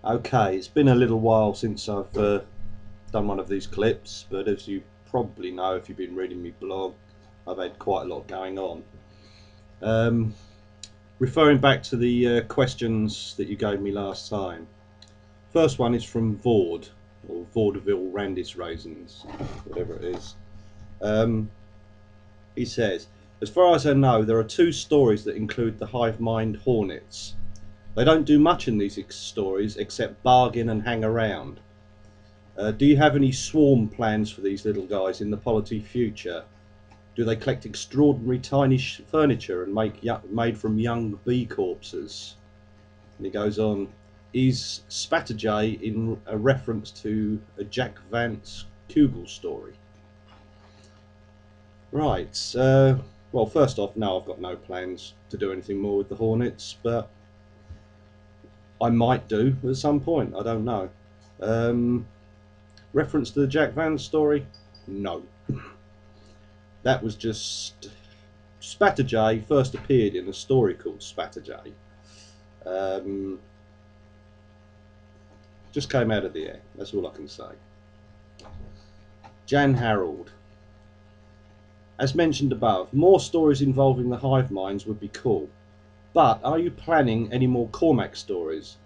Okay, it's been a little while since I've done one of these clips, but as you probably know if you've been reading my blog, I've had quite a lot going on. Um, Referring back to the questions that you gave me last time, first one is from Vord, or Vaudeville Randis Raisins, whatever it is. Um, he says, as far as I know, there are two stories that include the hive mind hornets. They don't do much in these stories except bargain and hang around. Do you have any swarm plans for these little guys in the polity future? Do they collect extraordinary tiny furniture and make made from young bee corpses? And he goes on, is Spatterjay in a reference to a Jack Vance Kugel story? Right, well, first off, no, I've got no plans to do anything more with the Hornets, but I might do at some point, I don't know. Um, Reference to the Jack Vance story? No. That was just Spatterjay first appeared in a story called Spatterjay. Um, just came out of the air. That's all I can say. Jan Harold. As mentioned above, more stories involving the hive minds would be cool. But are you planning any more Cormac stories?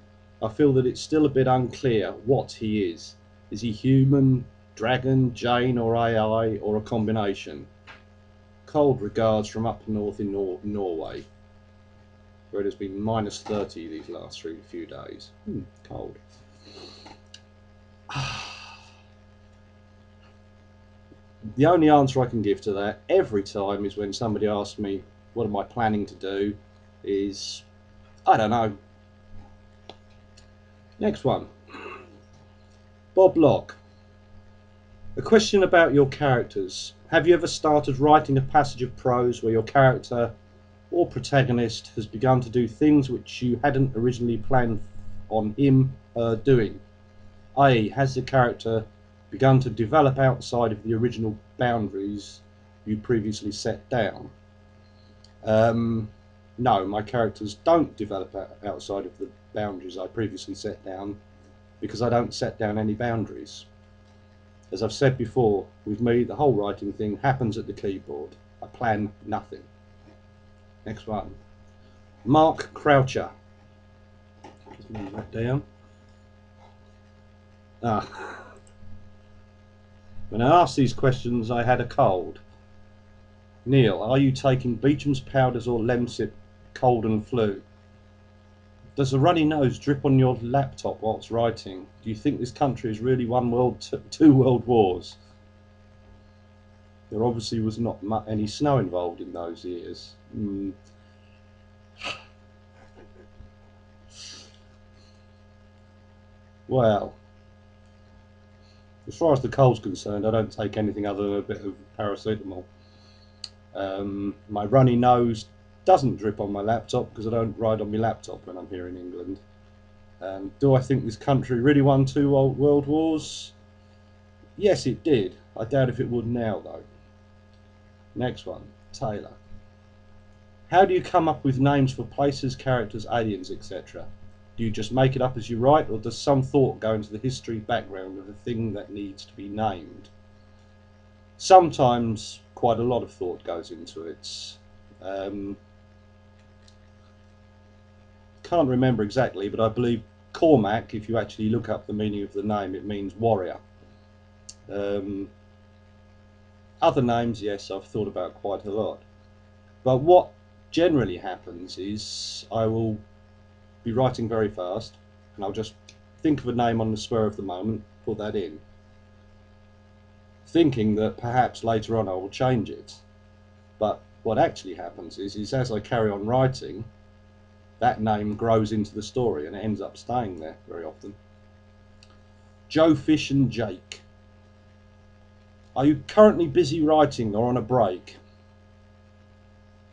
I feel that it's still a bit unclear what he is. Is he human, dragon, Jane, or AI, or a combination? Cold regards from up north in Norway, where it has been -30 these last few days. Cold. The only answer I can give to that every time is when somebody asks me, what am I planning to do? Is, I don't know. Next one. Bob Locke. A question about your characters. Have you ever started writing a passage of prose where your character or protagonist has begun to do things which you hadn't originally planned on him doing? I.e., has the character begun to develop outside of the original boundaries you previously set down? No, my characters don't develop outside of the boundaries I previously set down because I don't set down any boundaries. As I've said before, with me, the whole writing thing happens at the keyboard. I plan nothing. Next one. Mark Croucher. Just move that down. When I asked these questions, I had a cold. Neil, are you taking Beecham's powders or Lemsip cold and flu? Does a runny nose drip on your laptop whilst writing? Do you think this country has really won two world wars? There obviously was not any snow involved in those years. Well, as far as the cold's concerned, I don't take anything other than a bit of paracetamol. My runny nose doesn't drip on my laptop because I don't write on my laptop when I'm here in England. Do I think this country really won two world wars? Yes, it did. I doubt if it would now, though. Next one, Taylor. How do you come up with names for places, characters, aliens, etc.? Do you just make it up as you write, or does some thought go into the history background of the thing that needs to be named? Sometimes quite a lot of thought goes into it. Can't remember exactly, but I believe Cormac, if you actually look up the meaning of the name, it means warrior. Other names, yes, I've thought about quite a lot. But what generally happens is I will be writing very fast and I'll just think of a name on the spur of the moment, put that in, thinking that perhaps later on I will change it. But what actually happens is as I carry on writing, that name grows into the story and it ends up staying there very often. Joe Fish and Jake. Are you currently busy writing or on a break?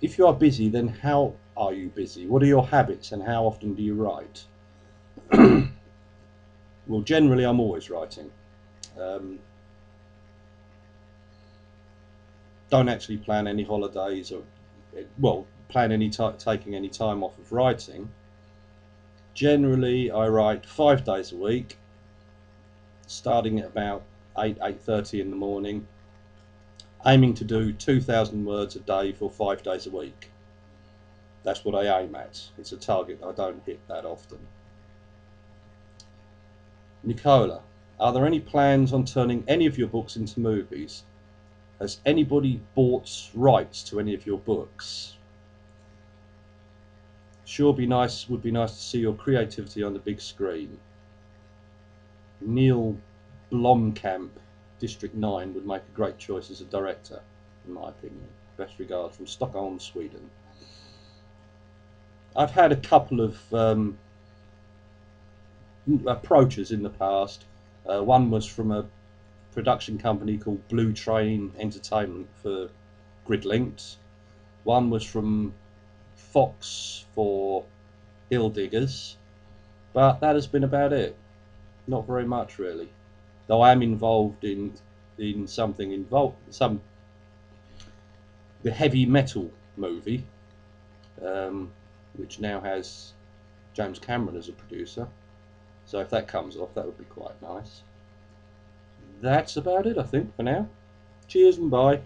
If you are busy, then how are you busy? What are your habits and how often do you write? Well, generally I'm always writing. Don't actually plan any holidays or, well, plan any taking any time off of writing. Generally, I write 5 days a week, starting at about 8:30 in the morning, aiming to do 2,000 words a day for 5 days a week. That's what I aim at. It's a target I don't hit that often. Nicola, are there any plans on turning any of your books into movies? Has anybody bought rights to any of your books? Sure would be nice to see your creativity on the big screen. Neil Blomkamp, District 9, would make a great choice as a director, in my opinion. Best regards from Stockholm, Sweden. I've had a couple of approaches in the past. One was from a production company called Blue Train Entertainment for Gridlinked. One was from Fox for Hill Diggers, but that has been about it. Not very much really. Though I am involved in some the heavy metal movie, which now has James Cameron as a producer. So if that comes off, that would be quite nice. That's about it, I think, for now. Cheers and bye.